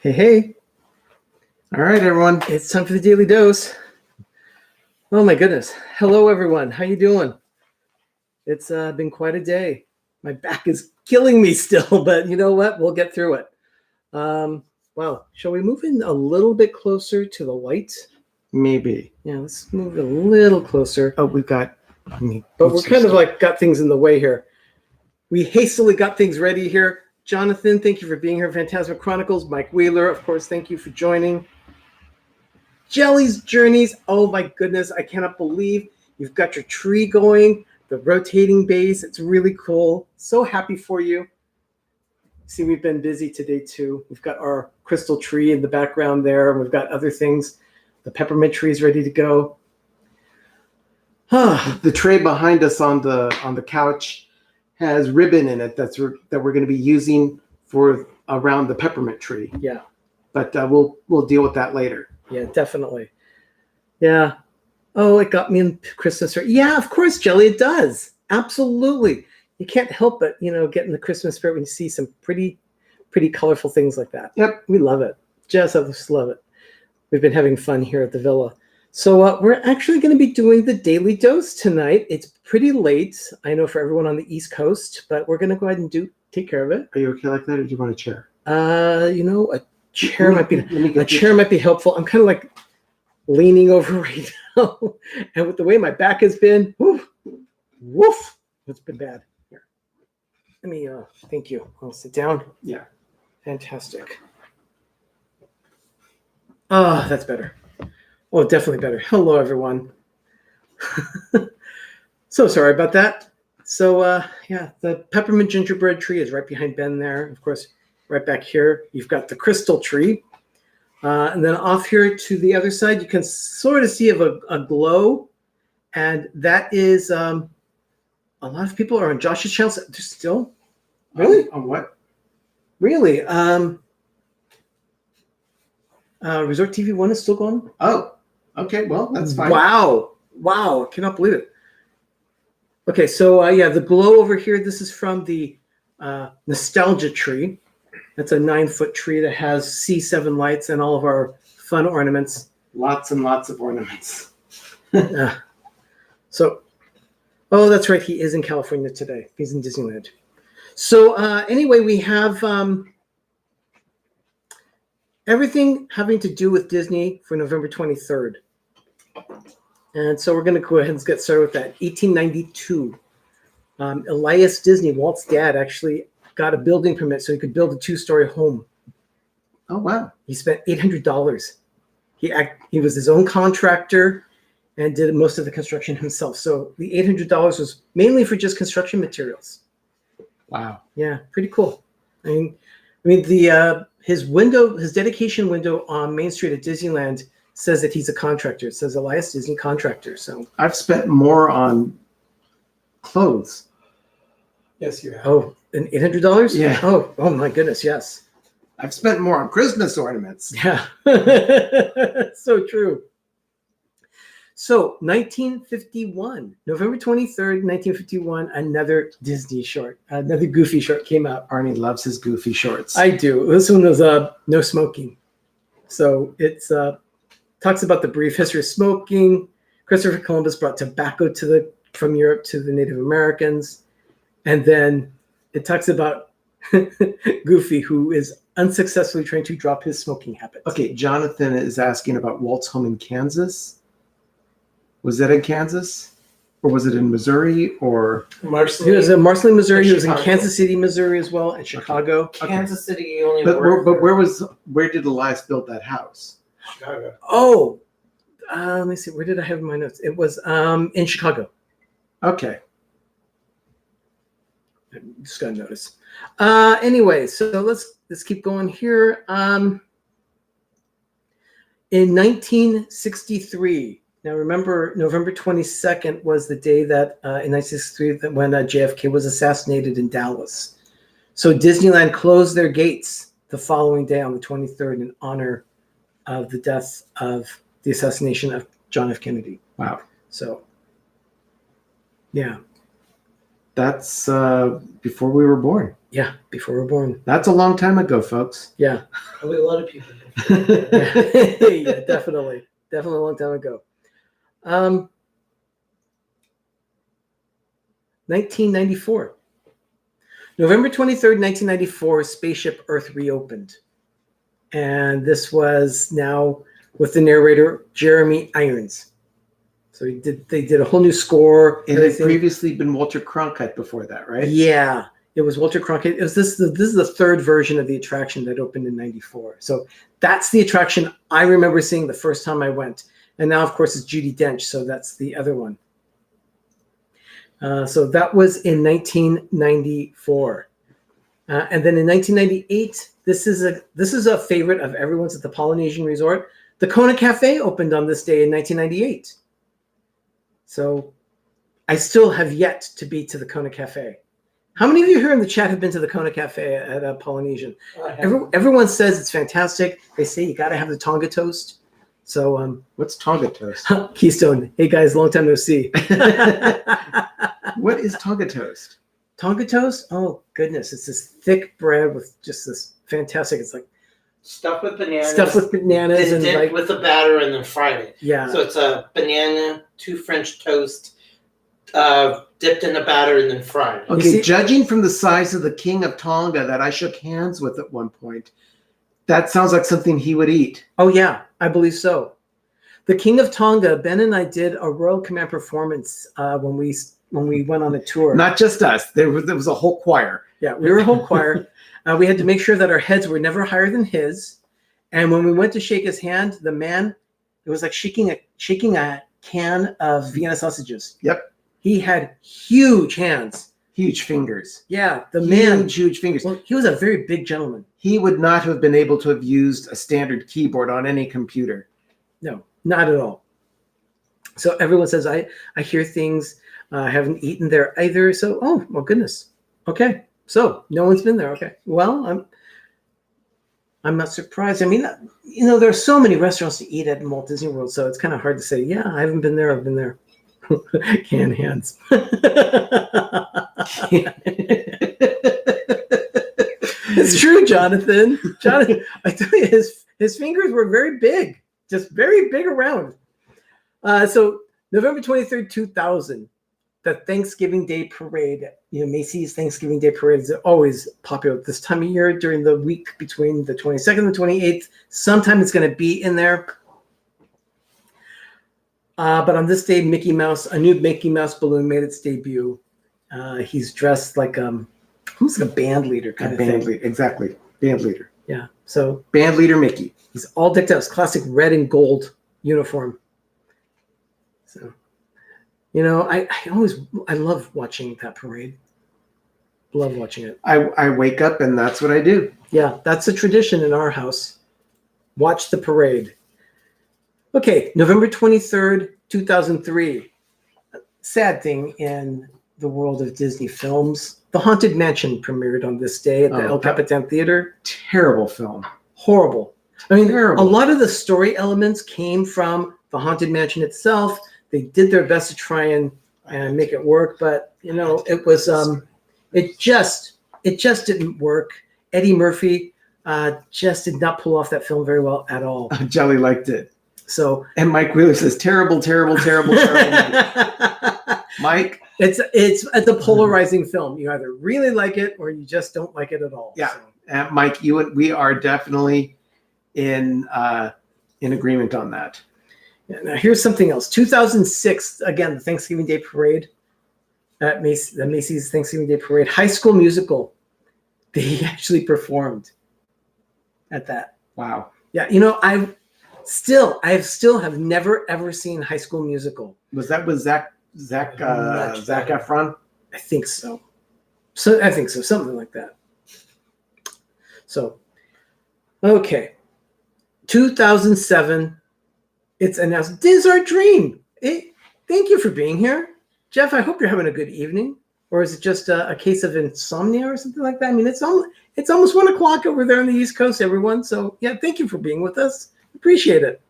Hey, hey. All right, everyone. It's time for the Daily Dose. Oh my goodness. Hello, everyone. How you doing? It's been quite a day. My back is killing me still, but you know what? We'll get through it. Well, shall we move in a little bit closer to the light? Maybe. Yeah, let's move a little closer. Oh, we've got... But we're kind of like got things in the way here. We hastily got things ready here. Jonathan, thank you for being here. Phantasma Chronicles. Mike Wheeler, of course, thank you for joining. Jelly's Journeys. Oh my goodness, I cannot believe you've got your tree going, the rotating base. It's really cool. So happy for you. See, we've been busy today too. We've got our crystal tree in the background there. We've got other things. The peppermint tree is ready to go. The tray behind us on the couch has ribbon in it that we're going to be using for around the peppermint tree. Yeah. But we'll deal with that later. Yeah, definitely. Yeah. Oh, it got me in Christmas. Yeah, of course, Jelly, it does. Absolutely. You can't help but, get in the Christmas spirit when you see some pretty colorful things like that. Yep. We love it. Just love it. We've been having fun here at the villa. So we're actually going to be doing the Daily Dose tonight. It's pretty late, I know, for everyone on the East Coast, but we're going to go ahead and take care of it. Are you okay like that, or do you want a chair? A chair might be helpful. I'm kind of like leaning over right now, and with the way my back has been, woof, it's been bad. Here, let me. Thank you. I'll sit down. Yeah, fantastic. Oh, that's better. Oh, definitely better. Hello, everyone. So sorry about that. So yeah, the peppermint gingerbread tree is right behind Ben there. Of course, right back here, you've got the crystal tree. And then off here to the other side, you can sort of see a glow. And that is, a lot of people are on Josh's channel. They're still? Really? On what? Really? Resort TV 1 is still going? Oh, okay. Well, that's fine. Wow. I cannot believe it. Okay, so yeah, the glow over here, this is from the nostalgia tree. That's a 9-foot tree that has C7 lights and all of our fun ornaments. Lots and lots of ornaments. So, oh, that's right. He is in California today. He's in Disneyland. So anyway, we have everything having to do with Disney for November 23rd. And so we're going to go ahead and get started with that. 1892. Elias Disney, Walt's dad, actually got a building permit so he could build a 2-story home. Oh, wow. He spent $800. He was his own contractor and did most of the construction himself. So the $800 was mainly for just construction materials. Wow. Yeah, pretty cool. I mean his dedication window on Main Street at Disneyland says that he's a contractor. It says Elias Disney Contractor. So I've spent more on clothes. Yes, you have. Oh, and $800? Yeah. Oh my goodness, yes. I've spent more on Christmas ornaments. Yeah. So true. So 1951, November 23rd, 1951, another Disney short, another Goofy short came out. Arnie loves his Goofy shorts. I do. This one was no smoking. So it's talks about the brief history of smoking. Christopher Columbus brought tobacco from Europe to the Native Americans. And then it talks about Goofy, who is unsuccessfully trying to drop his smoking habits. Okay, Jonathan is asking about Walt's home in Kansas. Was that in Kansas? Or was it in Missouri? Or He was in Marceline, Missouri. He was in Kansas City, Missouri as well, and Chicago. Okay. Kansas City only. But where did Elias build that house? Chicago. Oh, let me see. Where did I have my notes? It was in Chicago. Okay. Just got to notice. Anyway, so let's keep going here. In 1963, now remember, November 22nd was the day that in 1963 when JFK was assassinated in Dallas. So Disneyland closed their gates the following day on the 23rd in honor of the death of the assassination of John F. Kennedy. Wow. So, yeah. That's before we were born. Yeah, before we were born. That's a long time ago, folks. Yeah. Probably a lot of people. Yeah, definitely. Definitely a long time ago. 1994. November 23rd, 1994, Spaceship Earth reopened. And this was now with the narrator, Jeremy Irons. So they did a whole new score. It had previously been Walter Cronkite before that, right? Yeah, it was Walter Cronkite. This is the third version of the attraction that opened in 94. So that's the attraction I remember seeing the first time I went. And now, of course, it's Judi Dench. So that's the other one. So that was in 1994. And then in 1998, this is a favorite of everyone's at the Polynesian Resort. The Kona Cafe opened on this day in 1998. So I still have yet to be to the Kona Cafe. How many of you here in the chat have been to the Kona Cafe at Polynesian? Everyone says it's fantastic. They say you got to have the Tonga toast. So what's Tonga toast? Keystone. Hey guys, long time no see. What is Tonga toast? Tonga toast? Oh goodness, it's this thick bread with just this fantastic. It's like stuffed with bananas. Stuffed with bananas and dipped like with the batter and then fried it. Yeah. So it's a banana, 2 French toast, dipped in the batter and then fried. Okay, judging from the size of the king of Tonga that I shook hands with at one point, that sounds like something he would eat. Oh yeah, I believe so. The King of Tonga, Ben and I did a Royal Command performance when we went on a tour. Not just us. There was a whole choir. Yeah, we were a whole choir. We had to make sure that our heads were never higher than his. And when we went to shake his hand, the man, it was like shaking a can of Vienna sausages. Yep. He had huge hands. Huge fingers. Yeah, the man. Huge fingers. Well, he was a very big gentleman. He would not have been able to have used a standard keyboard on any computer. No, not at all. So everyone says, I hear things. I haven't eaten there either. So, oh, well, goodness. Okay. So no one's been there. Okay. Well, I'm not surprised. I mean, there are so many restaurants to eat at Walt Disney World. So it's kind of hard to say, yeah, I haven't been there. I've been there. Canned hands. It's true, Jonathan. I tell you, his fingers were very big, just very big around. So November 23rd, 2000, the Thanksgiving Day Parade, Macy's Thanksgiving Day Parade is always popular at this time of year during the week between the 22nd and the 28th. Sometime it's going to be in there. But on this day, a new Mickey Mouse balloon made its debut. He's dressed like almost like a band leader kind of thing. Exactly. Band leader. Yeah. So band leader Mickey. He's all decked out. His classic red and gold uniform. So, I love watching that parade. Love watching it. I wake up and that's what I do. Yeah, that's a tradition in our house. Watch the parade. Okay, November 23rd, 2003. Sad thing in the world of Disney films. The Haunted Mansion premiered on this day at the El Capitan Theater. Terrible film. Horrible. I mean, terrible. A lot of the story elements came from the Haunted Mansion itself. They did their best to try and make it work, but it was it just didn't work. Eddie Murphy just did not pull off that film very well at all. Jelly liked it. So and Mike Wheeler says terrible. Mike, it's a polarizing film. You either really like it or you just don't like it at all. Yeah, so. Mike, we are definitely in agreement on that. Yeah, now here's something else. 2006, again, the Thanksgiving Day Parade at the Macy's Thanksgiving Day Parade. High School Musical. They actually performed at that. Wow. Yeah, I still have never ever seen High School Musical. Was that with Zac Efron? I think so. I think so, something like that. So, okay, 2007. It's announced. This is our dream. Thank you for being here, Jeff. I hope you're having a good evening, or is it just a case of insomnia or something like that? I mean, it's almost 1 o'clock over there on the East Coast, everyone. So yeah, thank you for being with us. Appreciate it.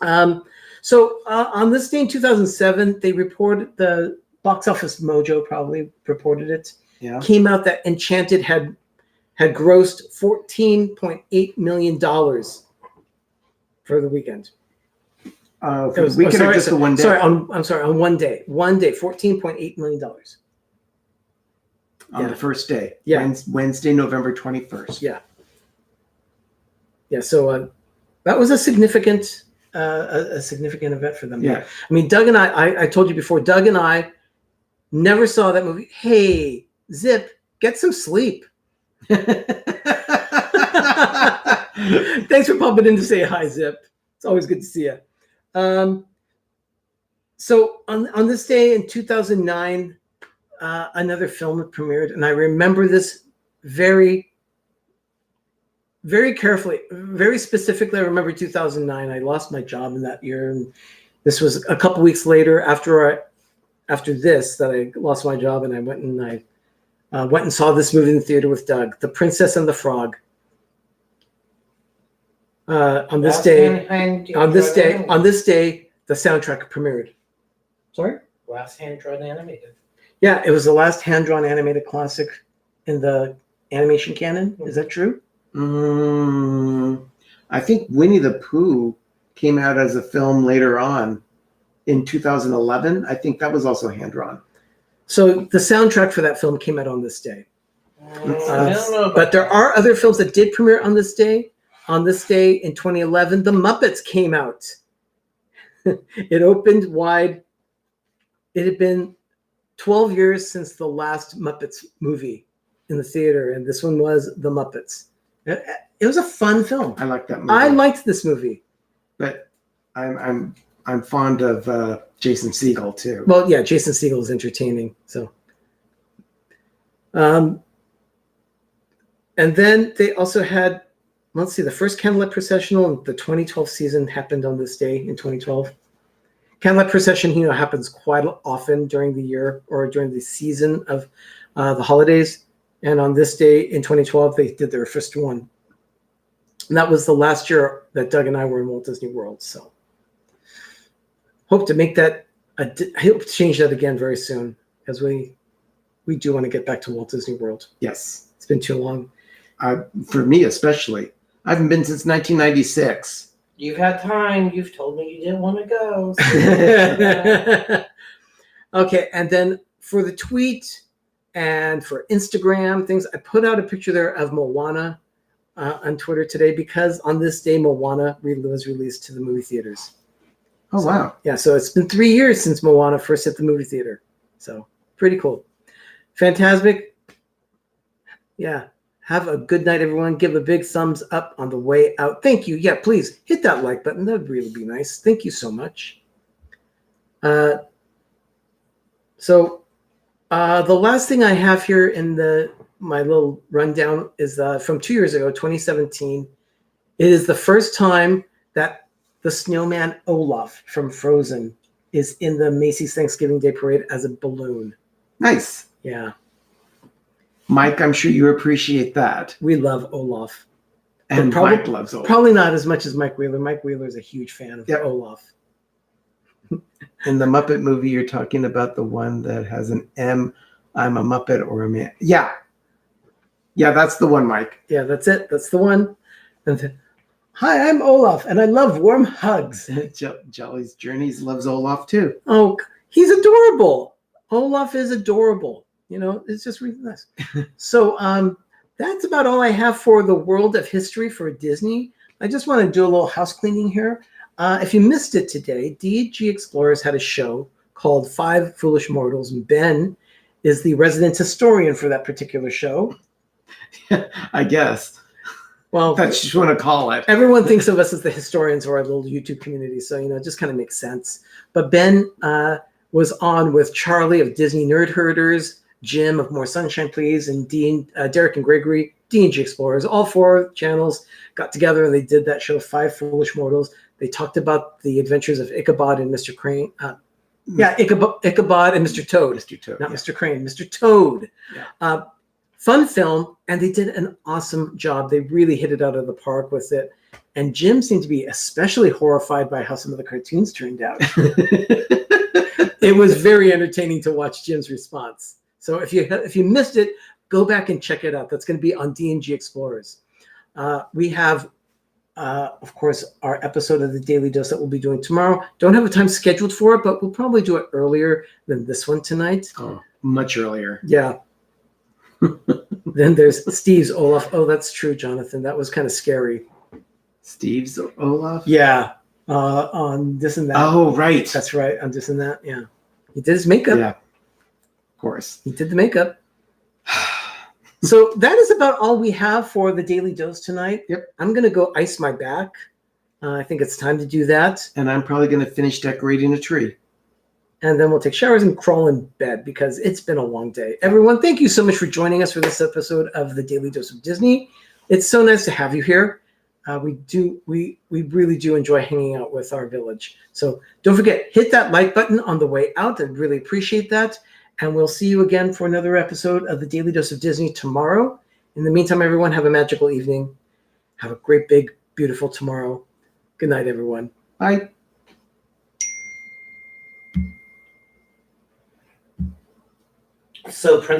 So on this day in 2007, they reported, the Box Office Mojo probably reported it. Yeah. came out that Enchanted had grossed $14.8 million for the weekend. For the weekend or just the one day? Sorry, I'm sorry, on one day, $14.8 million. On the first day. Yeah. Wednesday, November 21st. Yeah. Yeah. So that was a significant event for them. Yeah. I mean, Doug and I told you before, Doug and I never saw that movie. Hey, Zip, get some sleep. Thanks for popping in to say hi, Zip. It's always good to see you. So on this day in 2009, another film premiered, and I remember this very, very carefully, very specifically. I remember 2009. I lost my job in that year, and this was a couple weeks later after this that I lost my job, and I went and saw this movie in the theater with Doug, The Princess and the Frog. On this day, the soundtrack premiered. Sorry? Last hand-drawn animated. Yeah, it was the last hand-drawn animated classic in the animation canon. Is that true? I think Winnie the Pooh came out as a film later on in 2011. I think that was also hand-drawn. So the soundtrack for that film came out on this day. I don't know But there are other films that did premiere on this day. On this day in 2011, The Muppets came out. It opened wide. It had been 12 years since the last Muppets movie in the theater, and this one was The Muppets. It was a fun film. I like that movie. I liked this movie. But I'm fond of Jason Segel too. Well, yeah, Jason Segel is entertaining. So, and then they also had, let's see, the first Candlelight Processional in the 2012 season happened on this day in 2012. Candlelight Procession, happens quite often during the year or during the season of the holidays. And on this day in 2012, they did their first one. And that was the last year that Doug and I were in Walt Disney World. So hope to make that, I hope to change that again very soon, as we do want to get back to Walt Disney World. Yes. It's been too long. For me especially. I haven't been since 1996. You've had time. You've told me you didn't want to go. So Okay, and then for the tweet and for Instagram things, I put out a picture there of Moana on Twitter today because on this day, Moana was released to the movie theaters. Oh, wow. Yeah, so it's been 3 years since Moana first hit the movie theater. So pretty cool. Fantastic. Yeah. Have a good night, everyone. Give a big thumbs up on the way out. Thank you. Yeah, please hit that like button. That would really be nice. Thank you so much. So the last thing I have here in my little rundown is from 2 years ago, 2017. It is the first time that the snowman Olaf from Frozen is in the Macy's Thanksgiving Day Parade as a balloon. Nice. Yeah. Mike, I'm sure you appreciate that. We love Olaf. And Mike loves Olaf. Probably not as much as Mike Wheeler. Mike Wheeler is a huge fan of Olaf. In the Muppet movie, you're talking about the one that has an M, I'm a Muppet or a man. Yeah. Yeah, that's the one, Mike. Yeah, that's it. That's the one. And hi, I'm Olaf, and I love warm hugs. Jolly's Journeys loves Olaf too. Oh, he's adorable. Olaf is adorable. It's just really nice. So that's about all I have for the world of history for Disney. I just want to do a little house cleaning here. If you missed it today, DG Explorers had a show called Five Foolish Mortals, and Ben is the resident historian for that particular show. I guess. Well, that's what you want to call it. Everyone thinks of us as the historians of our little YouTube community, so it just kind of makes sense. But Ben was on with Charlie of Disney Nerd Herders, Jim of More Sunshine Please, and Derek and Gregory, D&G Explorers. All four channels got together and they did that show, Five Foolish Mortals. They talked about the adventures of Ichabod and Mr. Crane. Ichabod and Mr. Toad. Mr. Toad. Not Mr. Crane, Mr. Toad. Yeah. Fun film, and they did an awesome job. They really hit it out of the park with it. And Jim seemed to be especially horrified by how some of the cartoons turned out. It was very entertaining to watch Jim's response. So if you missed it, go back and check it out. That's going to be on D&G Explorers. We have, of course, our episode of the Daily Dose that we'll be doing tomorrow. Don't have a time scheduled for it, but we'll probably do it earlier than this one tonight. Oh, much earlier. Yeah. Then there's Steve's Olaf. Oh, that's true, Jonathan. That was kind of scary. Steve's Olaf? Yeah. On This and That. Oh, right. That's right. On This and That. Yeah. He did his makeup. Yeah. Of course. He did the makeup. So that is about all we have for the Daily Dose tonight. Yep. I'm going to go ice my back. I think it's time to do that. And I'm probably going to finish decorating a tree. And then we'll take showers and crawl in bed because it's been a long day. Everyone, thank you so much for joining us for this episode of the Daily Dose of Disney. It's so nice to have you here. We really do enjoy hanging out with our village. So don't forget, hit that like button on the way out. I'd really appreciate that. And we'll see you again for another episode of the Daily Dose of Disney tomorrow. In the meantime, everyone, have a magical evening. Have a great, big, beautiful tomorrow. Good night, everyone. Bye. So